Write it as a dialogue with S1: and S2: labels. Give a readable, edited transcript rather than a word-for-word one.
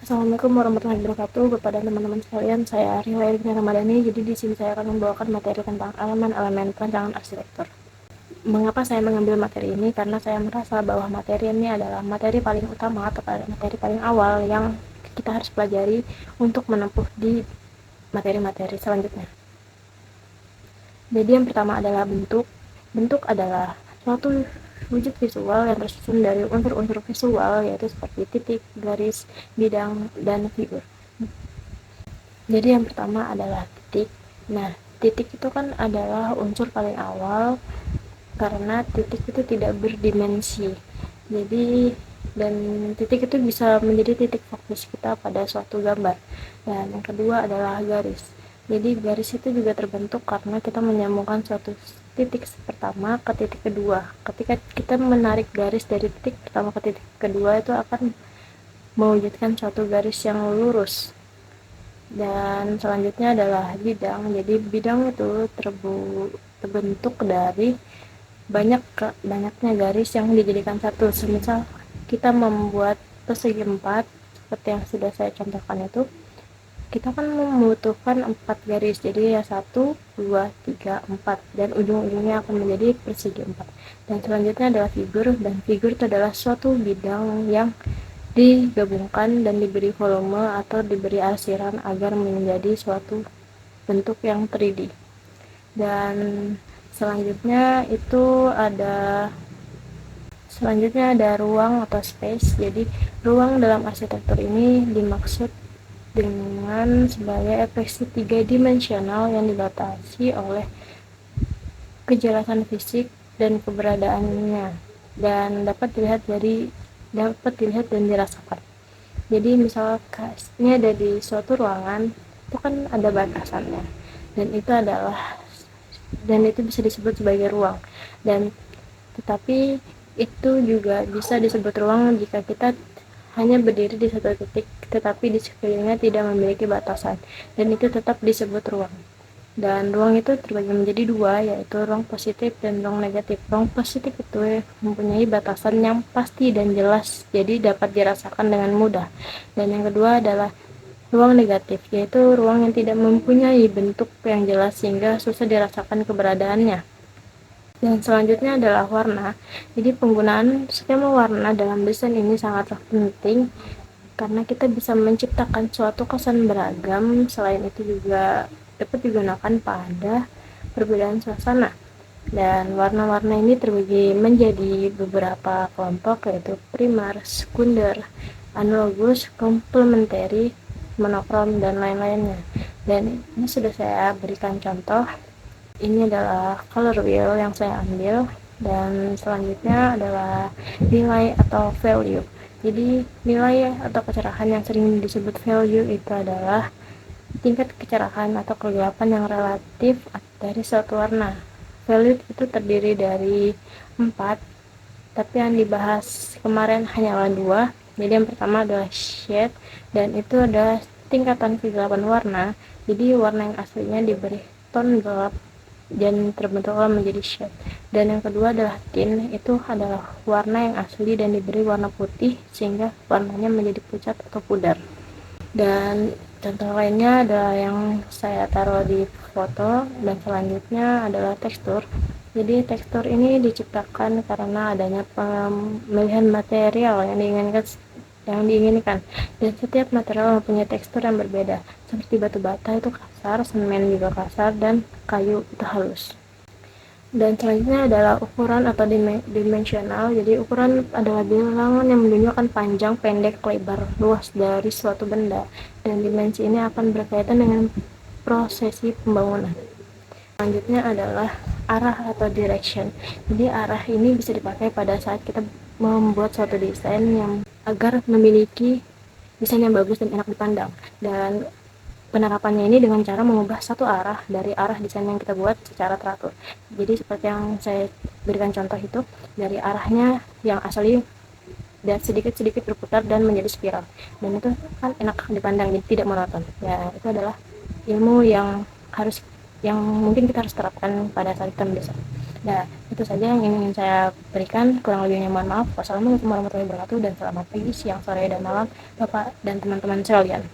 S1: Assalamualaikum warahmatullahi wabarakatuh kepada teman-teman sekalian. Saya Rila Ramadhani. Jadi di sini saya akan membawakan materi tentang elemen-elemen perencanaan arsitektur. Mengapa saya mengambil materi ini? Karena saya merasa bahwa materi ini adalah materi paling utama atau materi paling awal yang kita harus pelajari untuk menempuh di materi-materi selanjutnya. Jadi yang pertama adalah bentuk. Bentuk adalah suatu wujud visual yang tersusun dari unsur-unsur visual, yaitu seperti titik, garis, bidang, dan figur. Jadi yang pertama adalah titik. Nah, titik itu kan adalah unsur paling awal karena titik itu tidak berdimensi. Jadi dan titik itu bisa menjadi titik fokus kita pada suatu gambar. Dan yang kedua adalah garis. Jadi garis itu juga terbentuk karena kita menyambungkan suatu titik pertama ke titik kedua. Ketika kita menarik garis dari titik pertama ke titik kedua, itu akan mewujudkan suatu garis yang lurus. Dan selanjutnya adalah bidang. Jadi bidang itu terbentuk dari banyaknya garis yang dijadikan satu. Semisal kita membuat persegi 4 seperti yang sudah saya contohkan itu, kita kan membutuhkan 4 garis. Jadi ya 1, 2, 3, 4 dan ujung-ujungnya akan menjadi persegi 4. Dan selanjutnya adalah figur, dan figur itu adalah suatu bidang yang digabungkan dan diberi volume atau diberi arsiran agar menjadi suatu bentuk yang 3D. Dan selanjutnya ada ruang atau space. Jadi ruang dalam arsitektur ini dimaksud dengan sebagai ekspresi 3 dimensional yang dibatasi oleh kejelasan fisik dan keberadaannya, dan dapat dilihat dan dirasakan. Jadi misalkan ini ada di suatu ruangan, itu kan ada batasannya, dan itu bisa disebut sebagai ruang. Dan tetapi itu juga bisa disebut ruang jika kita hanya berdiri di satu titik tetapi di sekelilingnya tidak memiliki batasan, dan itu tetap disebut ruang. Dan ruang itu terbagi menjadi dua, yaitu ruang positif dan ruang negatif. Ruang positif itu mempunyai batasan yang pasti dan jelas, jadi dapat dirasakan dengan mudah. Dan yang kedua adalah ruang negatif, yaitu ruang yang tidak mempunyai bentuk yang jelas sehingga susah dirasakan keberadaannya. Dan selanjutnya adalah warna. Jadi penggunaan skema warna dalam desain ini sangatlah penting karena kita bisa menciptakan suatu kesan beragam. Selain itu juga dapat digunakan pada perbedaan suasana. Dan warna-warna ini terbagi menjadi beberapa kelompok, yaitu primer, sekunder, analogous, komplementari, monokrom, dan lain-lainnya. Dan ini sudah saya berikan contoh. Ini adalah color wheel yang saya ambil. Dan selanjutnya adalah nilai atau value. Jadi nilai atau kecerahan yang sering disebut value itu adalah tingkat kecerahan atau kegelapan yang relatif dari suatu warna. Value itu terdiri dari 4, tapi yang dibahas kemarin hanyalah 2. Jadi yang pertama adalah shade, dan itu adalah tingkatan kegelapan warna. Jadi warna yang aslinya diberi tone gelap dan terbentuklah menjadi shade. Dan yang kedua adalah tint, itu adalah warna yang asli dan diberi warna putih sehingga warnanya menjadi pucat atau pudar. Dan contoh lainnya adalah yang saya taruh di foto. Dan selanjutnya adalah tekstur. Jadi tekstur ini diciptakan karena adanya pemilihan material yang diinginkan, dan setiap material mempunyai tekstur yang berbeda. Seperti batu bata itu kasar, semen juga kasar, dan kayu itu halus. Dan selanjutnya adalah ukuran atau dimensional. Jadi ukuran adalah bilangan yang menunjukkan panjang, pendek, lebar, luas dari suatu benda, dan dimensi ini akan berkaitan dengan prosesi pembangunan. Selanjutnya adalah arah atau direction. Jadi arah ini bisa dipakai pada saat kita membuat suatu desain yang agar memiliki desain yang bagus dan enak dipandang. Dan penerapannya ini dengan cara mengubah satu arah dari arah desain yang kita buat secara teratur. Jadi seperti yang saya berikan contoh itu, dari arahnya yang asli dan sedikit-sedikit berputar dan menjadi spiral. Dan itu kan enak dipandang, jadi tidak monoton. Ya, itu adalah ilmu yang mungkin kita harus terapkan pada saat kita mendesain. Nah, itu saja yang ingin saya berikan. Kurang lebihnya mohon maaf. Wassalamualaikum warahmatullahi wabarakatuh dan selamat pagi, siang, sore, dan malam Bapak dan teman-teman sekalian.